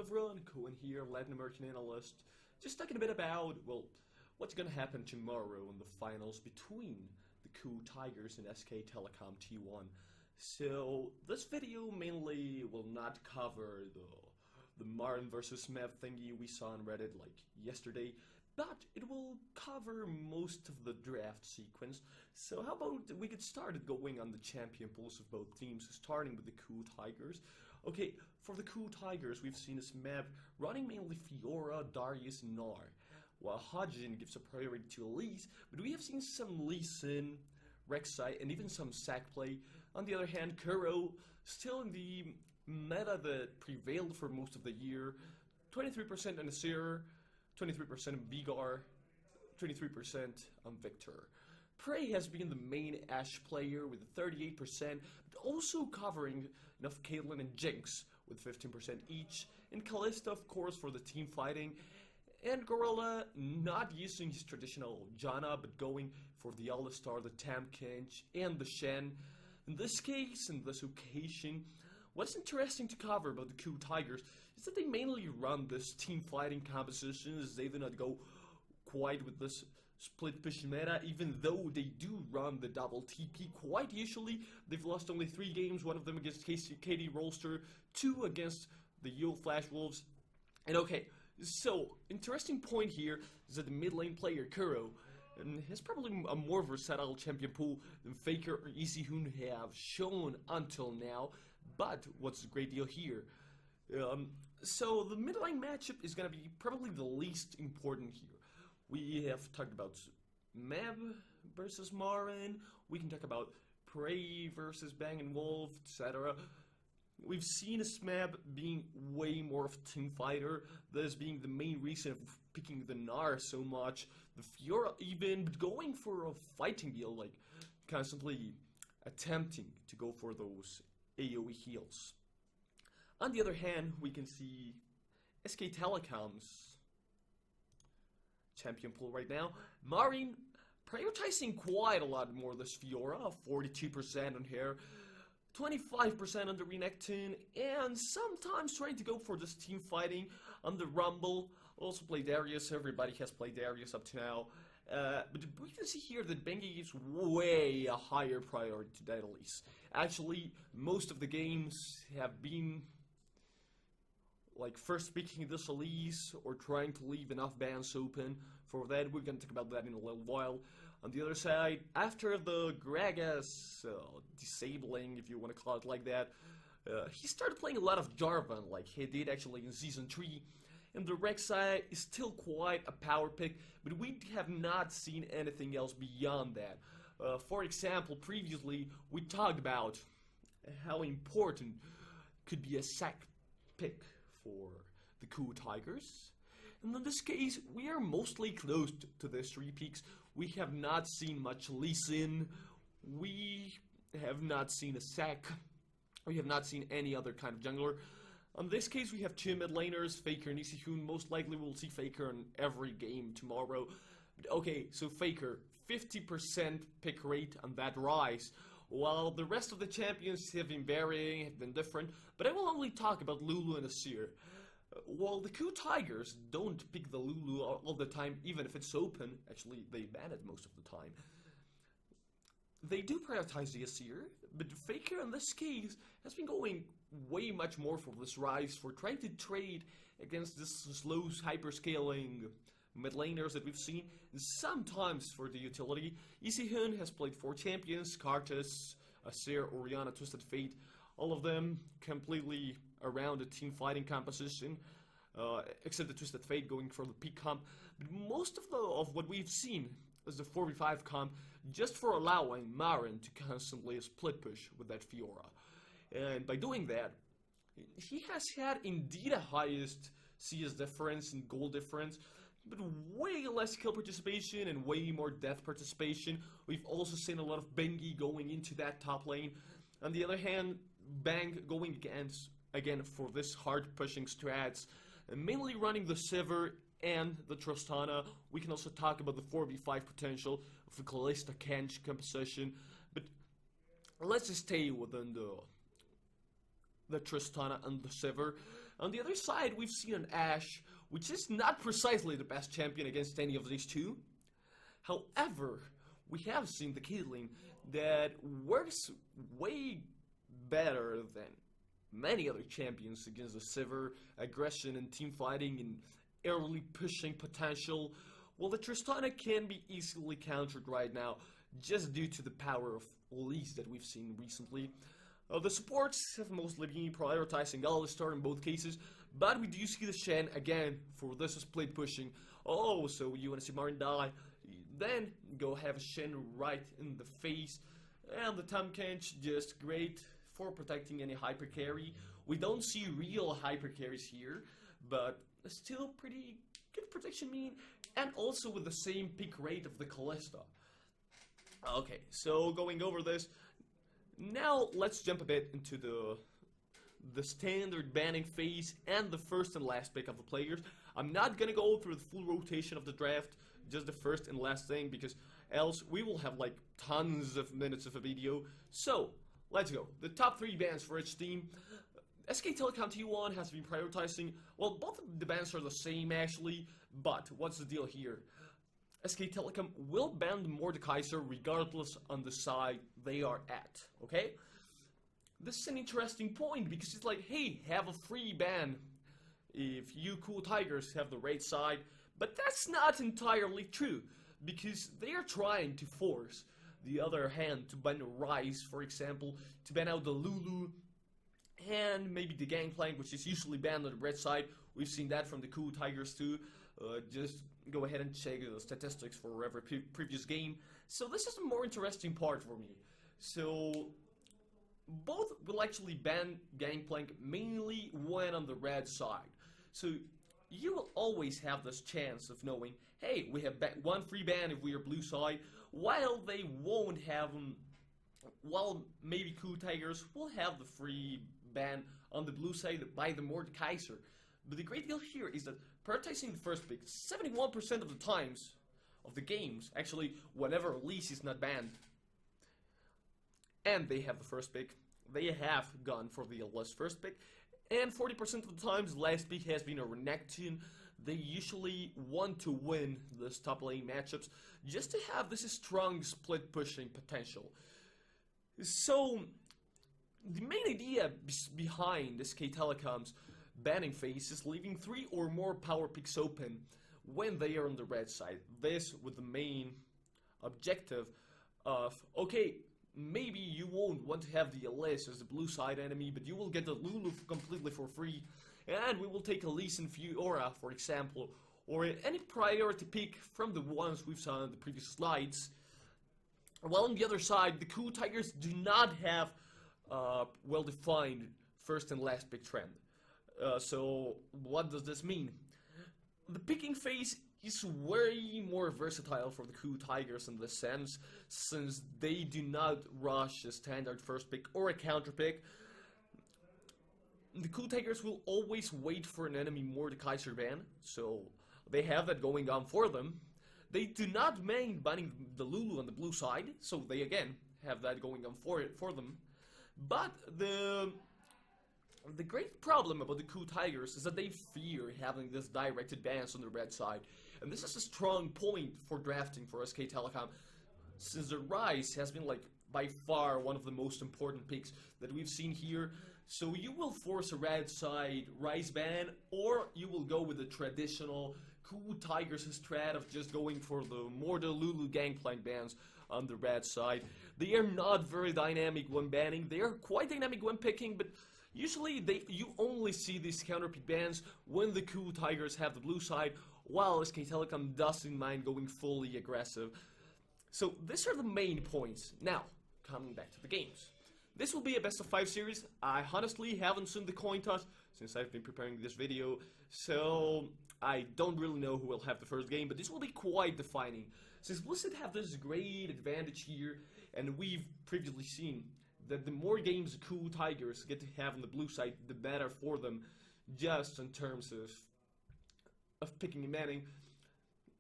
everyone, Cohen here, Latin American analyst. Just talking a bit about, well, what's gonna happen tomorrow in the finals between the KOO Tigers and SK Telecom T1. So, this video mainly will not cover the Martin versus Mev thingy we saw on Reddit like yesterday, but it will cover most of the draft sequence. So how about we get started going on the champion pools of both teams, starting with the KOO Tigers. Okay, for the KOO Tigers, we've seen this map running mainly Fiora, Darius, and Gnar, while Hajin gives a priority to Elise, but we have seen some Lee Sin, Rek'Sai, and even some sack play. On the other hand, Kuro, still in the meta that prevailed for most of the year, 23% on Asir, 23% on Vigar, 23% on Victor. Prey has been the main Ashe player with 38%, but also covering enough Caitlyn and Jinx with 15% each, and Kalista, of course, for the team fighting, and Gorilla not using his traditional Janna, but going for the Alistar, the Tamkinch, and the Shen. In this case, in this occasion, what's interesting to cover about the KOO Tigers is that they mainly run this team fighting compositions. They do not go quite with this split push meta, even though they do run the double TP quite usually. They've lost only 3 games, one of them against KD Rolster, 2 against the Yule Flash Wolves. And okay, so interesting point here is that the mid lane player Kuro has probably a more versatile champion pool than Faker or EasyHoon have shown until now. But what's the great deal here? So the mid lane matchup is going to be probably the least important here. We have talked about Meb versus Marin. We can talk about Prey versus Bang & Wolf, etc. We've seen a Smeb being way more of a team fighter, this being the main reason of picking the Gnar so much. The Fiora even going for a fighting deal, like constantly attempting to go for those AoE heals. On the other hand, we can see SK Telecom's champion pool right now. Marin prioritizing quite a lot more this Fiora, 42% on her, 25% on the Renekton, and sometimes trying to go for this team fighting on the Rumble. Also play Darius, everybody has played Darius up to now. But we can see here that Bengi gives way a higher priority to that Elise. Actually, most of the games have been like first picking this Elise or trying to leave enough bans open. For that, we're going to talk about that in a little while. On the other side, after the Gragas disabling, if you want to call it like that, he started playing a lot of Jarvan, like he did actually in Season 3. And the Rek'Sai is still quite a power pick, but we have not seen anything else beyond that. For example, previously, we talked about how important could be a sack pick for the KOO Tigers. And in this case, we are mostly close to these 3 picks. We have not seen much Lee Sin. We have not seen a sack. We have not seen any other kind of jungler. In this case, we have 2 mid laners, Faker and EasyHoon. Most likely we'll see Faker in every game tomorrow. But okay, so Faker, 50% pick rate on that Rise. While the rest of the champions have been varying, have been different, but I will only talk about Lulu and Asir. While the KOO Tigers don't pick the Lulu all the time, even if it's open, actually they ban it most of the time. They do prioritize the Asir, but Faker in this case has been going way much more for this Rise, for trying to trade against this slow hyperscaling mid laners that we've seen, and sometimes for the utility. EasyHoon has played 4 champions, Karthus, Asir, Orianna, Twisted Fate, all of them completely around the team fighting composition, except the Twisted Fate going for the peak comp. But most of what we've seen is the 4v5 comp, just for allowing Marin to constantly split push with that Fiora. And by doing that, he has had indeed a highest CS difference and goal difference, but way less kill participation and way more death participation. We've also seen a lot of Bengi going into that top lane. On the other hand, Bang going again for this hard pushing strats, and mainly running the Sivir and the Tristana. We can also talk about the 4v5 potential of the Kalista Kench composition, but let's just stay within the Tristana and the Sivir. On the other side, we've seen an Ashe, which is not precisely the best champion against any of these two. However, we have seen the Caitlyn that works way better than many other champions against the Sivir, aggression and team fighting and early pushing potential, while the Tristana can be easily countered right now just due to the power of Elise that we've seen recently. The supports have mostly been prioritizing Alistar in both cases, but we do see the Shen again for this split pushing. Oh, so you want to see Marin die? Then go have a Shen right in the face, and the Tahm-Kench just great for protecting any hyper carry. We don't see real hyper carries here, but still pretty good protection mean, and also with the same pick rate of the Callista. Okay, so going over this, now let's jump a bit into the standard banning phase and the first and last pick of the players. I'm not gonna go through the full rotation of the draft, just the first and last thing, because else we will have like tons of minutes of a video. So, let's go. The top 3 bans for each team. SK Telecom T1 has been prioritizing, well, both of the bans are the same actually, but what's the deal here? SK Telecom will ban the Mordekaiser regardless on the side they are at, okay? This is an interesting point because it's like, hey, have a free ban if you KOO Tigers have the raid side, but that's not entirely true because they are trying to force the other hand to ban Ryze, for example, to ban out the Lulu, and maybe the Gangplank, which is usually banned on the red side. We've seen that from the KOO Tigers too. Just go ahead and check the statistics for every previous game. So this is the more interesting part for me. So both will actually ban Gangplank mainly when on the red side. So you will always have this chance of knowing, hey, we have one free ban if we are blue side, while they won't have them. While maybe KOO Tigers will have the free ban on the blue side by the Mordekaiser. But the great deal here is that prioritizing the first pick 71% of the times of the games, actually whenever Elise is not banned, and they have the first pick, they have gone for the Elise first pick, and 40% of the times last pick has been a Renekton. They usually want to win these top lane matchups just to have this strong split pushing potential. So the main idea behind SK Telecom's banning phase is leaving 3 or more power picks open when they are on the red side. This with the main objective of, okay, maybe you won't want to have the Elise as the blue side enemy, but you will get the Lulu completely for free, and we will take Elise and Fiora, for example, or any priority pick from the ones we've saw in the previous slides. While on the other side, the KOO Tigers do not have well-defined first and last pick trend. So what does this mean? The picking phase is way more versatile for the KOO Tigers in this sense, since they do not rush a standard first pick or a counter pick. The KOO Tigers will always wait for an enemy Mordekaiser ban, so they have that going on for them. They do not mind banning the Lulu on the blue side, so they again have that going on for them. But the great problem about the KOO Tigers is that they fear having this directed bans on the red side. And this is a strong point for drafting for SK Telecom, since the Ryze has been like by far one of the most important picks that we've seen here. So you will force a red side Ryze ban, or you will go with the traditional KOO Tigers strat of just going for the Lulu Gangplank bans on the red side. They are not very dynamic when banning. They are quite dynamic when picking, but usually you only see these counter pick bans when the KOO Tigers have the blue side, while SK Telecom doesn't mind going fully aggressive. So these are the main points. Now, coming back to the games. This will be a best of 5 series. I honestly haven't seen the coin toss since I've been preparing this video, so I don't really know who will have the first game, but this will be quite defining. Since Blizzard have this great advantage here, and we've previously seen that the more games the KOO Tigers get to have on the blue side, the better for them, just in terms of picking and banning.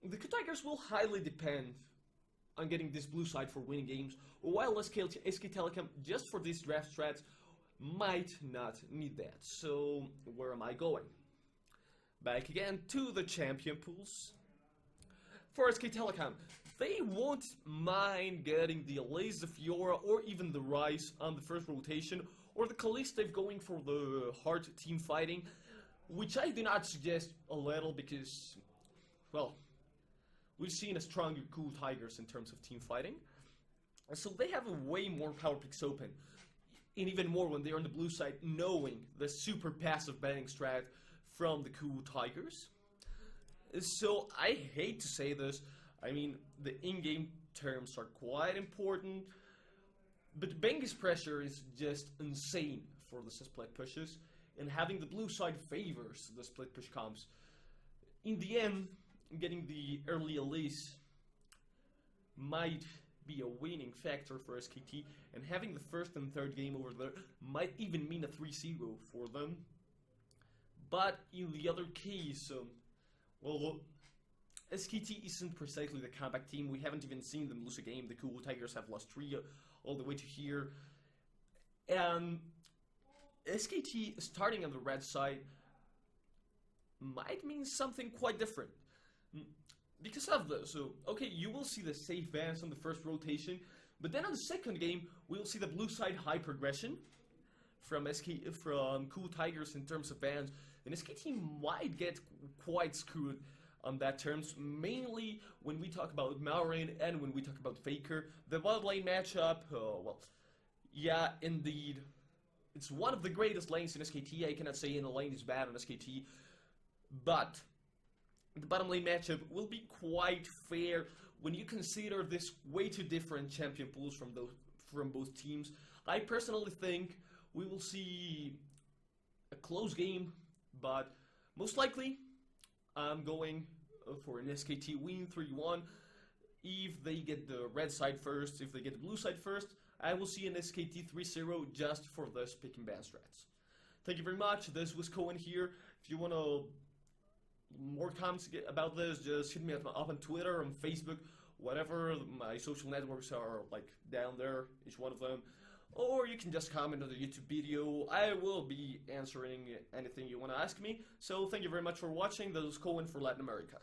The KOO Tigers will highly depend on getting this blue side for winning games, while SK Telecom, just for these draft strats, might not need that. So where am I going? Back again to the champion pools. For SK Telecom, they won't mind getting the Elise, the Fiora, or even the Rice on the first rotation, or the Kalista going for the hard team fighting, which I do not suggest a little because, well, we've seen a stronger KOO Tigers in terms of team fighting. So they have a way more power picks open, and even more when they're on the blue side, knowing the super passive betting strat from the KOO Tigers. So I hate to say this, I mean, the in-game terms are quite important, but Bengi's pressure is just insane for the split pushes, and having the blue side favors the split push comps. In the end, getting the early Elise might be a winning factor for SKT, and having the first and third game over there might even mean a 3-0 for them. But in the other case, well, SKT isn't precisely the comeback team. We haven't even seen them lose a game. The KOO Tigers have lost 3 all the way to here. And SKT starting on the red side might mean something quite different. Because of this, so, okay, you will see the safe bans on the first rotation, but then on the second game, we'll see the blue side high progression from KOO Tigers in terms of bans, and SKT might get quite screwed on that terms, mainly when we talk about Maureen and when we talk about Faker. The bot lane matchup, well, yeah, indeed, it's one of the greatest lanes in SKT. I cannot say any lane is bad on SKT, but the bottom lane matchup will be quite fair when you consider this way too different champion pools from both teams. I personally think we will see a close game, but most likely I'm going for an SKT win 3-1. If they get the red side first, if they get the blue side first, I will see an SKT 3-0 just for this pick and ban strats. Thank you very much. This was Cohen here. If you want to more comments about this, just hit me up on Twitter, on Facebook, whatever. My social networks are like down there, each one of them. Or you can just comment on the YouTube video. I will be answering anything you want to ask me. So thank you very much for watching. This is Cohen for Latin America.